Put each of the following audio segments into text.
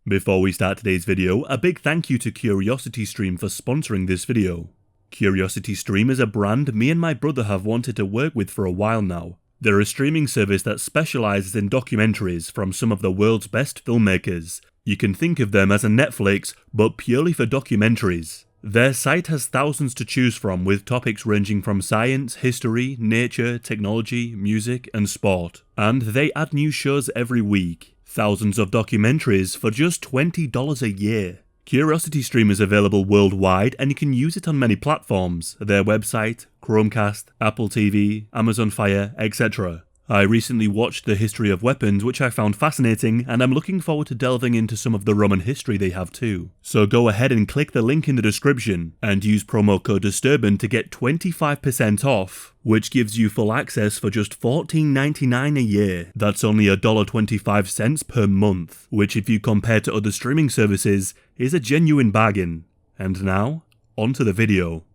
Before we start today's video, a big thank you to CuriosityStream for sponsoring this video. CuriosityStream is a brand me and my brother have wanted to work with for a while now. They're a streaming service that specialises in documentaries from some of the world's best filmmakers. You can think of them as a Netflix, but purely for documentaries. Their site has thousands to choose from, with topics ranging from science, history, nature, technology, music and sport. And they add new shows every week. Thousands of documentaries for just $20 a year. CuriosityStream is available worldwide and you can use it on many platforms, their website, Chromecast, Apple TV, Amazon Fire, etc. I recently watched The History of Weapons, which I found fascinating, and I'm looking forward to delving into some of the Roman history they have too. So go ahead and click the link in the description and use promo code Disturbing to get 25% off, which gives you full access for just $14.99 a year. That's only $1.25 per month, which if you compare to other streaming services, is a genuine bargain. And now, onto the video.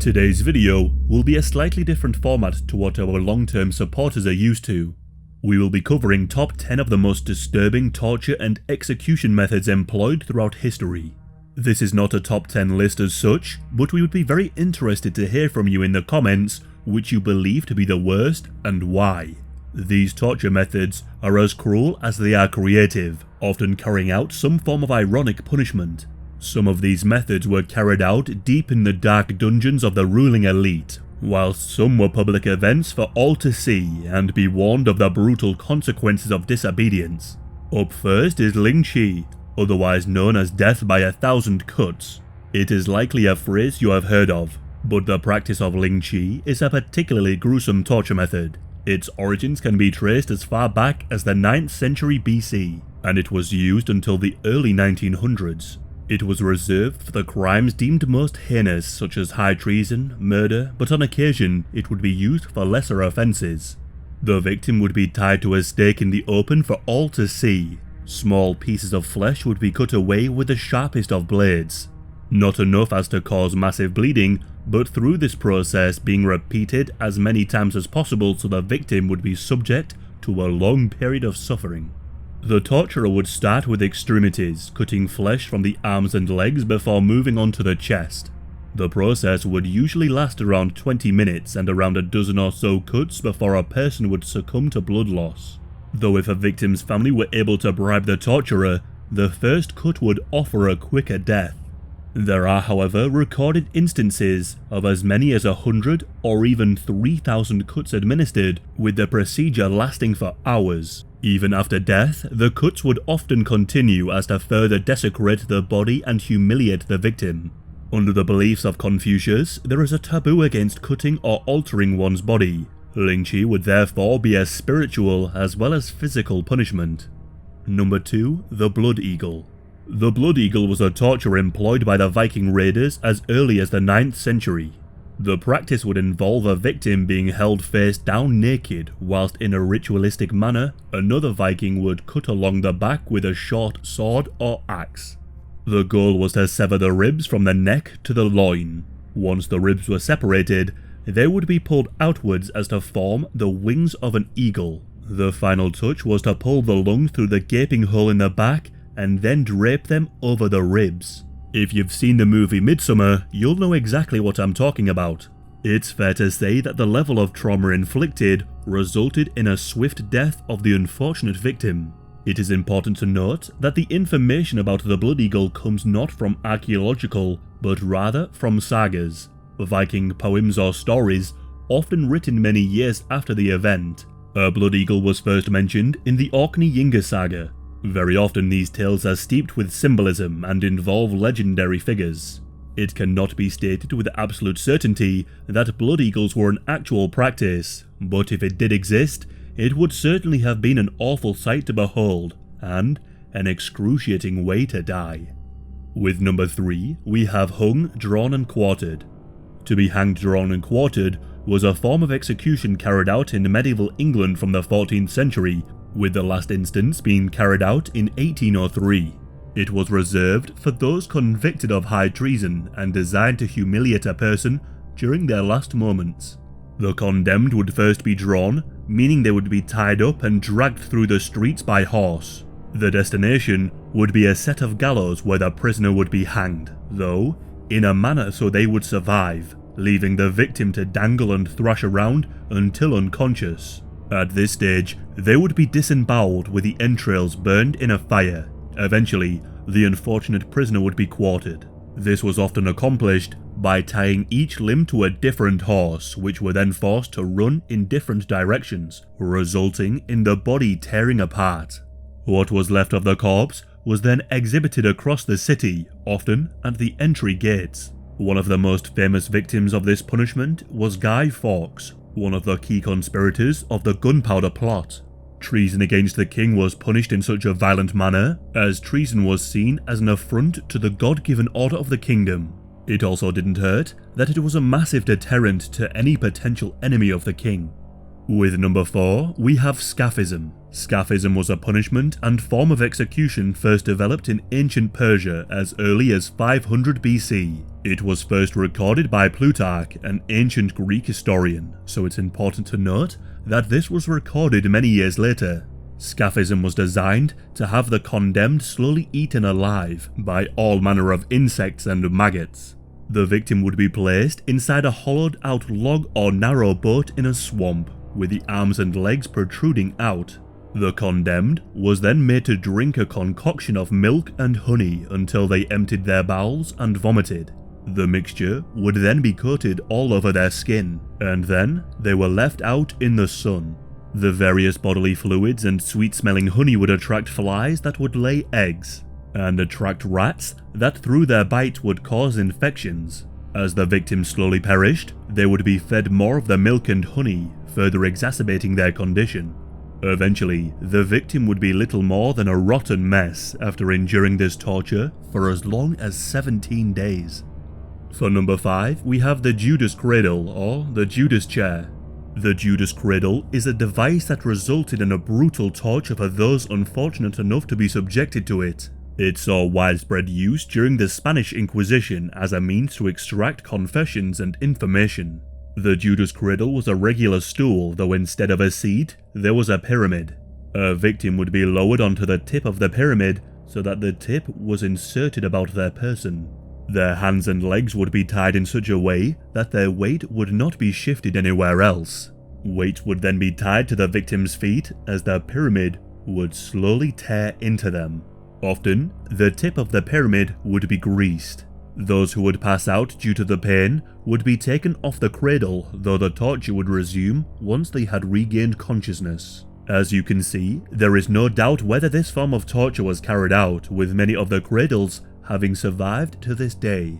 Today's video will be a slightly different format to what our long-term supporters are used to. We will be covering top 10 of the most disturbing torture and execution methods employed throughout history. This is not a top 10 list as such, but we would be very interested to hear from you in the comments which you believe to be the worst and why. These torture methods are as cruel as they are creative, often carrying out some form of ironic punishment. Some of these methods were carried out deep in the dark dungeons of the ruling elite, whilst some were public events for all to see and be warned of the brutal consequences of disobedience. Up first is lynching, otherwise known as death by 1,000 cuts. It is likely a phrase you have heard of, but the practice of lynching is a particularly gruesome torture method. Its origins can be traced as far back as the 9th century BC, and it was used until the early 1900s. It was reserved for the crimes deemed most heinous, such as high treason, murder, but on occasion it would be used for lesser offences. The victim would be tied to a stake in the open for all to see. Small pieces of flesh would be cut away with the sharpest of blades. Not enough as to cause massive bleeding, but through this process being repeated as many times as possible so the victim would be subject to a long period of suffering. The torturer would start with extremities, cutting flesh from the arms and legs before moving on to the chest. The process would usually last around 20 minutes and around a dozen or so cuts before a person would succumb to blood loss. Though if a victim's family were able to bribe the torturer, the first cut would offer a quicker death. There are, however, recorded instances of as many as 100 or even 3,000 cuts administered, with the procedure lasting for hours. Even after death, the cuts would often continue as to further desecrate the body and humiliate the victim. Under the beliefs of Confucius, there is a taboo against cutting or altering one's body. Lynching would therefore be a spiritual as well as physical punishment. Number 2. The Blood Eagle. The Blood Eagle was a torture employed by the Viking raiders as early as the 9th century. The practice would involve a victim being held face down naked, whilst in a ritualistic manner, another Viking would cut along the back with a short sword or axe. The goal was to sever the ribs from the neck to the loin. Once the ribs were separated, they would be pulled outwards as to form the wings of an eagle. The final touch was to pull the lung through the gaping hole in the back and then drape them over the ribs. If you've seen the movie Midsummer, you'll know exactly what I'm talking about. It's fair to say that the level of trauma inflicted resulted in a swift death of the unfortunate victim. It is important to note that the information about the Blood Eagle comes not from archaeological, but rather from sagas, Viking poems or stories, often written many years after the event. A Blood Eagle was first mentioned in the Orkney saga. Very often these tales are steeped with symbolism and involve legendary figures. It cannot be stated with absolute certainty that blood eagles were an actual practice, but if it did exist, it would certainly have been an awful sight to behold, and an excruciating way to die. With number 3, we have hung, drawn and quartered. To be hanged, drawn and quartered was a form of execution carried out in medieval England from the 14th century, with the last instance being carried out in 1803. It was reserved for those convicted of high treason and designed to humiliate a person during their last moments. The condemned would first be drawn, meaning they would be tied up and dragged through the streets by horse. The destination would be a set of gallows where the prisoner would be hanged, though in a manner so they would survive, leaving the victim to dangle and thrash around until unconscious. At this stage, they would be disemboweled with the entrails burned in a fire. Eventually, the unfortunate prisoner would be quartered. This was often accomplished by tying each limb to a different horse, which were then forced to run in different directions, resulting in the body tearing apart. What was left of the corpse was then exhibited across the city, often at the entry gates. One of the most famous victims of this punishment was Guy Fawkes, one of the key conspirators of the gunpowder plot. Treason against the king was punished in such a violent manner, as treason was seen as an affront to the God-given order of the kingdom. It also didn't hurt that it was a massive deterrent to any potential enemy of the king. With number 4, we have Scaphism. Scaphism was a punishment and form of execution first developed in ancient Persia as early as 500 BC. It was first recorded by Plutarch, an ancient Greek historian, so it's important to note that this was recorded many years later. Scaphism was designed to have the condemned slowly eaten alive by all manner of insects and maggots. The victim would be placed inside a hollowed out log or narrow boat in a swamp, with the arms and legs protruding out. The condemned was then made to drink a concoction of milk and honey until they emptied their bowels and vomited. The mixture would then be coated all over their skin, and then they were left out in the sun. The various bodily fluids and sweet-smelling honey would attract flies that would lay eggs, and attract rats that through their bite would cause infections. As the victims slowly perished, they would be fed more of the milk and honey, further exacerbating their condition. Eventually, the victim would be little more than a rotten mess after enduring this torture for as long as 17 days. For number 5, we have the Judas cradle, or the Judas chair. The Judas cradle is a device that resulted in a brutal torture for those unfortunate enough to be subjected to it. It saw widespread use during the Spanish Inquisition as a means to extract confessions and information. The Judas cradle was a regular stool, though instead of a seat, there was a pyramid. A victim would be lowered onto the tip of the pyramid so that the tip was inserted about their person. Their hands and legs would be tied in such a way that their weight would not be shifted anywhere else. Weights would then be tied to the victim's feet as the pyramid would slowly tear into them. Often, the tip of the pyramid would be greased. Those who would pass out due to the pain would be taken off the cradle, though the torture would resume once they had regained consciousness. As you can see, there is no doubt whether this form of torture was carried out, with many of the cradles having survived to this day.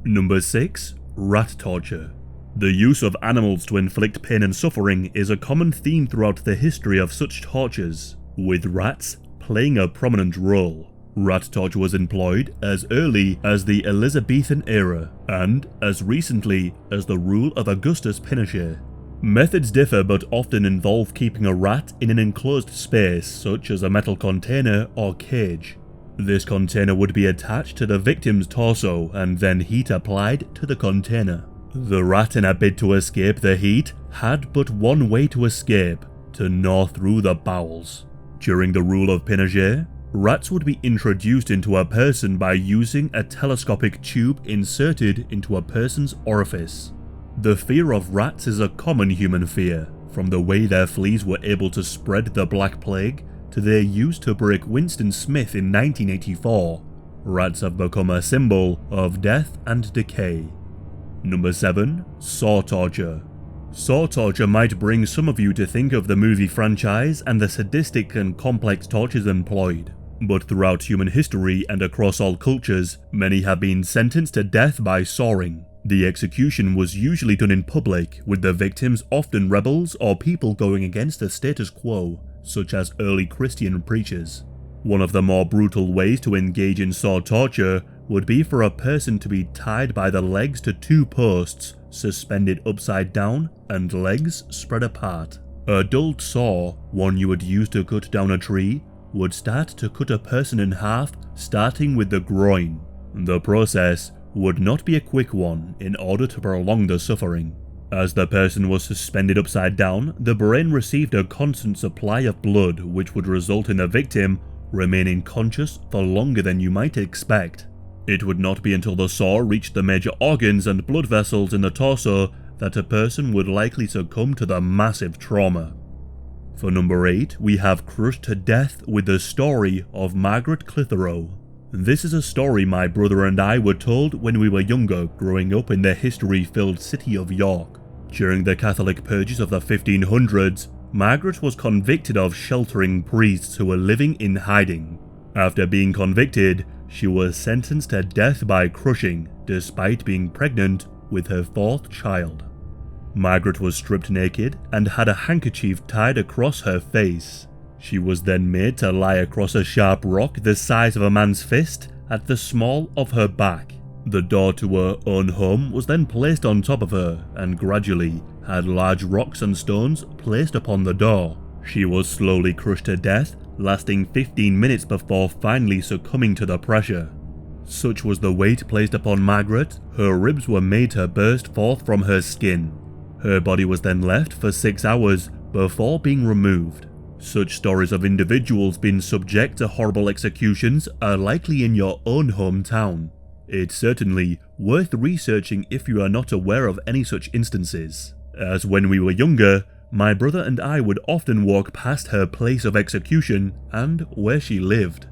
Number 6. Rat torture. The use of animals to inflict pain and suffering is a common theme throughout the history of such tortures, with rats playing a prominent role. Rat torture was employed as early as the Elizabethan era, and as recently as the rule of Augustus Pinochet. Methods differ but often involve keeping a rat in an enclosed space, such as a metal container or cage. This container would be attached to the victim's torso and then heat applied to the container. The rat, in a bid to escape the heat, had but one way to escape: to gnaw through the bowels. During the rule of Pinochet, rats would be introduced into a person by using a telescopic tube inserted into a person's orifice. The fear of rats is a common human fear, from the way their fleas were able to spread the Black Plague to their use to break Winston Smith in 1984. Rats have become a symbol of death and decay. Number 7. Saw torture. Saw torture might bring some of you to think of the movie franchise and the sadistic and complex tortures employed, but throughout human history and across all cultures, many have been sentenced to death by sawing. The execution was usually done in public, with the victims often rebels or people going against the status quo, such as early Christian preachers. One of the more brutal ways to engage in saw torture would be for a person to be tied by the legs to two posts, suspended upside down and legs spread apart. A dulled saw, one you would use to cut down a tree, would start to cut a person in half, starting with the groin. The process would not be a quick one in order to prolong the suffering. As the person was suspended upside down, the brain received a constant supply of blood, which would result in the victim remaining conscious for longer than you might expect. It would not be until the saw reached the major organs and blood vessels in the torso that a person would likely succumb to the massive trauma. For number 8, we have crushed to death with the story of Margaret Clitheroe. This is a story my brother and I were told when we were younger, growing up in the history-filled city of York. During the Catholic purges of the 1500s, Margaret was convicted of sheltering priests who were living in hiding. After being convicted, she was sentenced to death by crushing, despite being pregnant with her 4th child. Margaret was stripped naked and had a handkerchief tied across her face. She was then made to lie across a sharp rock the size of a man's fist at the small of her back. The door to her own home was then placed on top of her and gradually had large rocks and stones placed upon the door. She was slowly crushed to death, lasting 15 minutes before finally succumbing to the pressure. Such was the weight placed upon Margaret, her ribs were made to burst forth from her skin. Her body was then left for 6 hours before being removed. Such stories of individuals being subject to horrible executions are likely in your own hometown. It's certainly worth researching if you are not aware of any such instances, as when we were younger, my brother and I would often walk past her place of execution and where she lived.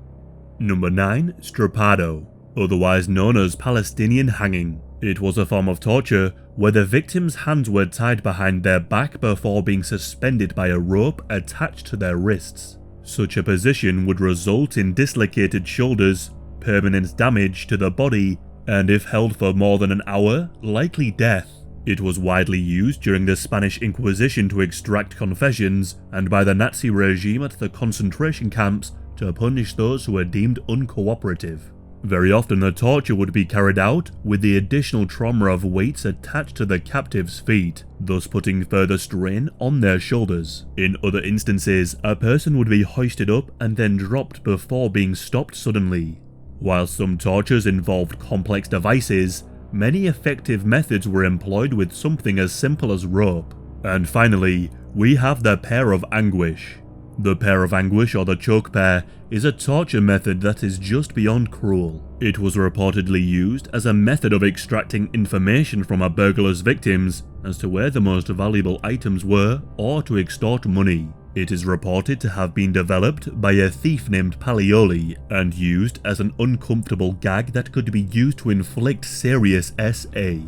Number 9. Strappado, otherwise known as Palestinian hanging. It was a form of torture where the victim's hands were tied behind their back before being suspended by a rope attached to their wrists. Such a position would result in dislocated shoulders, permanent damage to the body, and if held for more than an hour, likely death. It was widely used during the Spanish Inquisition to extract confessions, and by the Nazi regime at the concentration camps to punish those who were deemed uncooperative. Very often the torture would be carried out with the additional trauma of weights attached to the captive's feet, thus putting further strain on their shoulders. In other instances, a person would be hoisted up and then dropped before being stopped suddenly. While some tortures involved complex devices, many effective methods were employed with something as simple as rope. And finally, we have the pear of anguish. The pear of anguish, or the choke pear, is a torture method that is just beyond cruel. It was reportedly used as a method of extracting information from a burglar's victims as to where the most valuable items were or to extort money. It is reported to have been developed by a thief named Paglioli and used as an uncomfortable gag that could be used to inflict serious SA.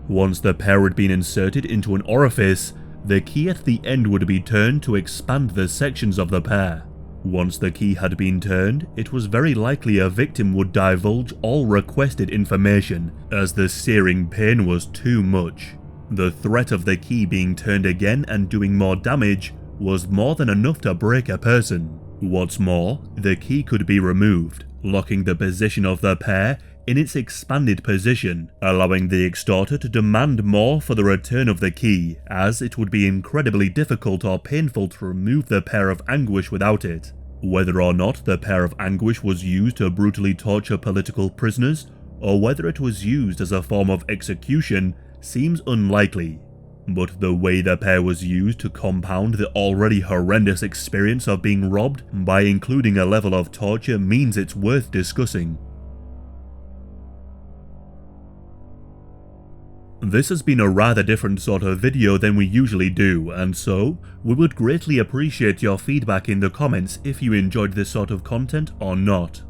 Once the pear had been inserted into an orifice, the key at the end would be turned to expand the sections of the pear. Once the key had been turned, it was very likely a victim would divulge all requested information, as the searing pain was too much. The threat of the key being turned again and doing more damage was more than enough to break a person. What's more, the key could be removed, locking the position of the pear in its expanded position, allowing the extorter to demand more for the return of the key, as it would be incredibly difficult or painful to remove the pear of anguish without it. Whether or not the pear of anguish was used to brutally torture political prisoners, or whether it was used as a form of execution, seems unlikely. But the way the pear was used to compound the already horrendous experience of being robbed by including a level of torture means it's worth discussing. This has been a rather different sort of video than we usually do, and so we would greatly appreciate your feedback in the comments if you enjoyed this sort of content or not.